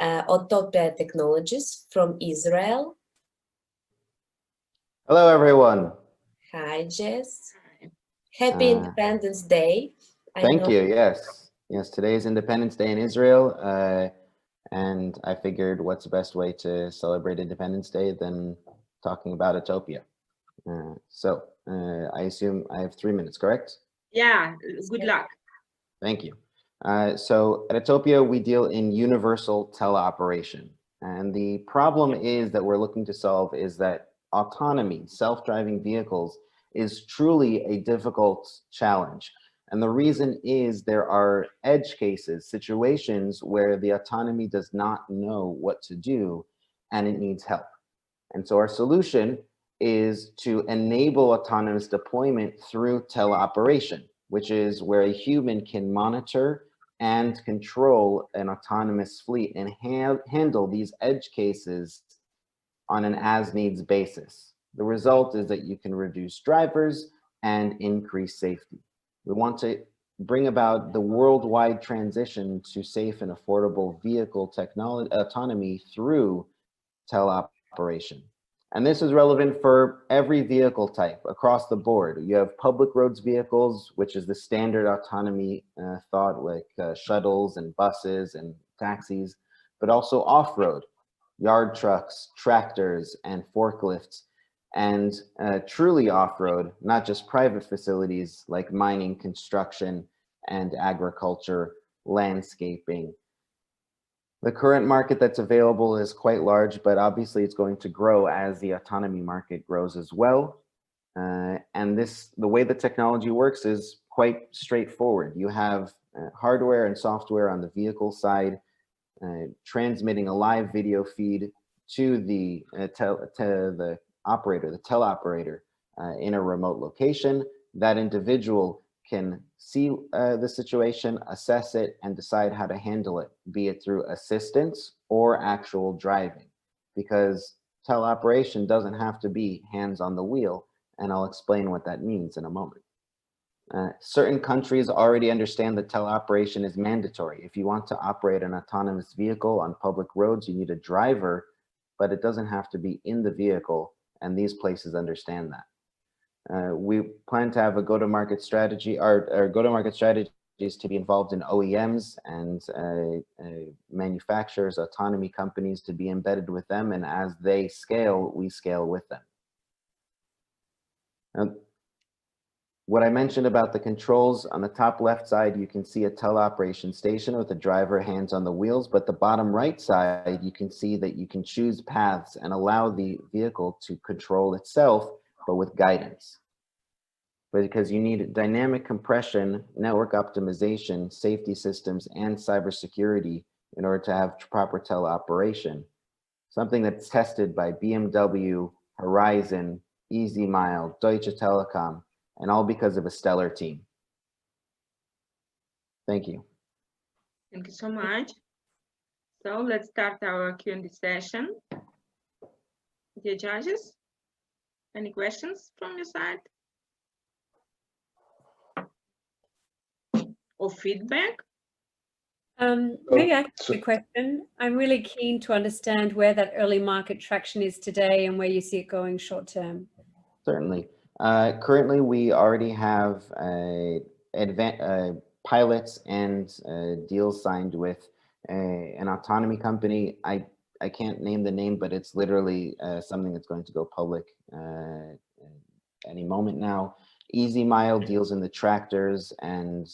Ottopia Technologies from Israel. Hello, everyone. Hi, Jess. Happy Uh, Independence Day. I Thank know. you. Yes. Today is Independence Day in Israel, and I figured, what's the best way to celebrate Independence Day than talking about Ottopia? I assume I have 3 minutes, correct? Yeah, good luck. Thank you. So at Ottopia, we deal in universal teleoperation. And the problem is that we're looking to solve is that autonomy, self-driving vehicles, is truly a difficult challenge. And the reason is there are edge cases, situations where the autonomy does not know what to do and it needs help. And so our solution is to enable autonomous deployment through teleoperation, which is where a human can monitor and control an autonomous fleet and handle these edge cases on an as-needs basis. The result is that you can reduce drivers and increase safety. We want to bring about the worldwide transition to safe and affordable vehicle technology autonomy through teleoperation. And this is relevant for every vehicle type across the board. You have public roads vehicles, which is the standard autonomy thought, like shuttles and buses and taxis, but also off-road, yard trucks, tractors, and forklifts, and truly off-road, not just private facilities like mining, construction, and agriculture, landscaping. The current market that's available is quite large, but obviously it's going to grow as the autonomy market grows as well. And the way the technology works is quite straightforward. You have hardware and software on the vehicle side, transmitting a live video feed to the operator, the teleoperator, in a remote location. That individual can see the situation, assess it, and decide how to handle it, be it through assistance or actual driving, because teleoperation doesn't have to be hands on the wheel, and I'll explain what that means in a moment. Certain countries already understand that teleoperation is mandatory. If you want to operate an autonomous vehicle on public roads, you need a driver, but it doesn't have to be in the vehicle, and these places understand that. We plan to have a go-to-market strategy. Our go-to-market strategy is to be involved in OEMs and manufacturers, autonomy companies, to be embedded with them, and as they scale, we scale with them. Now, what I mentioned about the controls, on the top left side, you can see a teleoperation station with the driver hands on the wheels, but the bottom right side, you can see that you can choose paths and allow the vehicle to control itself, but with guidance. Because you need dynamic compression, network optimization, safety systems, and cybersecurity in order to have proper teleoperation. Something that's tested by BMW, Horizon, EasyMile, Deutsche Telekom, and all because of a stellar team. Thank you. Thank you so much. So let's start our Q&A session. Dear judges, any questions from your side? Or feedback? Maybe I have a question. I'm really keen to understand where that early market traction is today and where you see it going short term. Certainly. Currently, we already have pilots and deals signed with an autonomy company. I can't name the name, but it's literally something that's going to go public any moment now. EasyMile deals in the tractors and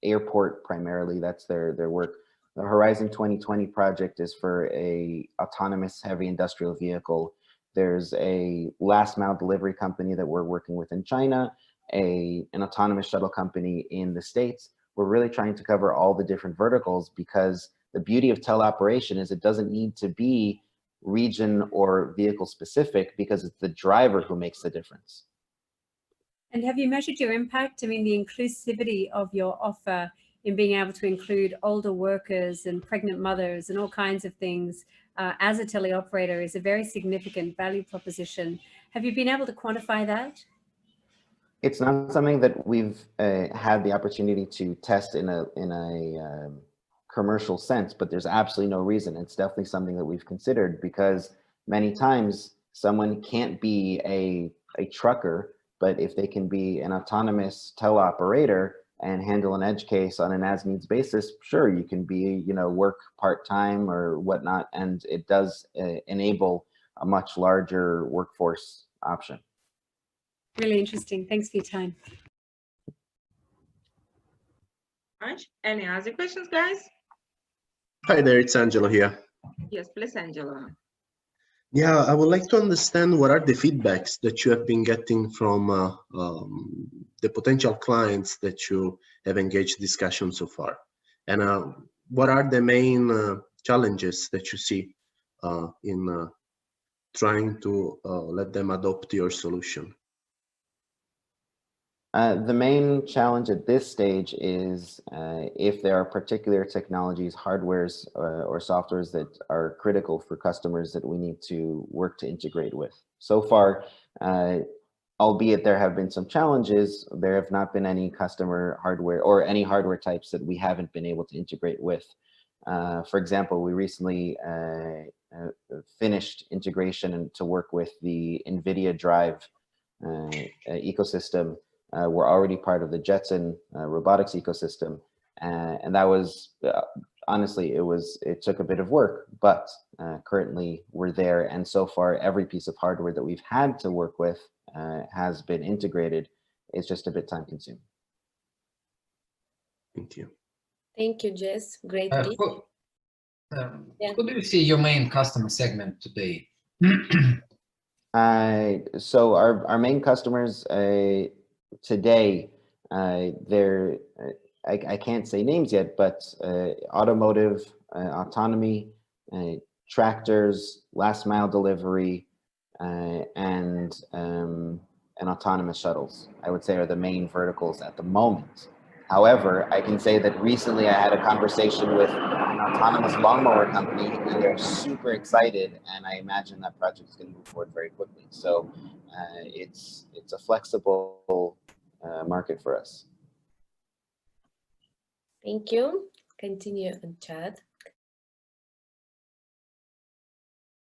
airport primarily. That's their work. The Horizon 2020 project is for a autonomous heavy industrial vehicle. There's a last mile delivery company that we're working with in China, an autonomous shuttle company in the States. We're really trying to cover all the different verticals, because the beauty of teleoperation is it doesn't need to be region or vehicle specific, because it's the driver who makes the difference. And have you measured your impact? I mean, the inclusivity of your offer in being able to include older workers and pregnant mothers and all kinds of things as a teleoperator is a very significant value proposition. Have you been able to quantify that? It's not something that we've had the opportunity to test in a commercial sense, but there's absolutely no reason. It's definitely something that we've considered, because many times someone can't be a trucker, but if they can be an autonomous teleoperator and handle an edge case on an as-needs basis, sure, you can be, you know, work part-time or whatnot, and it does enable a much larger workforce option. Really interesting. Thanks for your time. Any other questions, guys? Hi there, it's Angelo here. Yes, please, Angela. Yeah, I would like to understand what are the feedbacks that you have been getting from the potential clients that you have engaged discussion so far, and what are the main challenges that you see in trying to let them adopt your solution. The main challenge at this stage is if there are particular technologies, hardwares, or softwares that are critical for customers that we need to work to integrate with. So far, albeit there have been some challenges, there have not been any customer hardware or any hardware types that we haven't been able to integrate with. For example, we recently finished integration to work with the NVIDIA Drive ecosystem. We're already part of the Jetson robotics ecosystem, and that was honestly, it took a bit of work, but currently we're there, and so far every piece of hardware that we've had to work with has been integrated. It's just a bit time consuming. Thank you. Thank you, Jess. Great tip. Yeah. Who do you see your main customer segment today? So our main customers today, I can't say names yet, but automotive, autonomy, tractors, last mile delivery, and autonomous shuttles, I would say, are the main verticals at the moment. However, I can say that recently I had a conversation with an autonomous lawnmower company, and they're super excited, and I imagine that project is going to move forward very quickly. So it's a flexible market for us. Thank you. Continue on chat.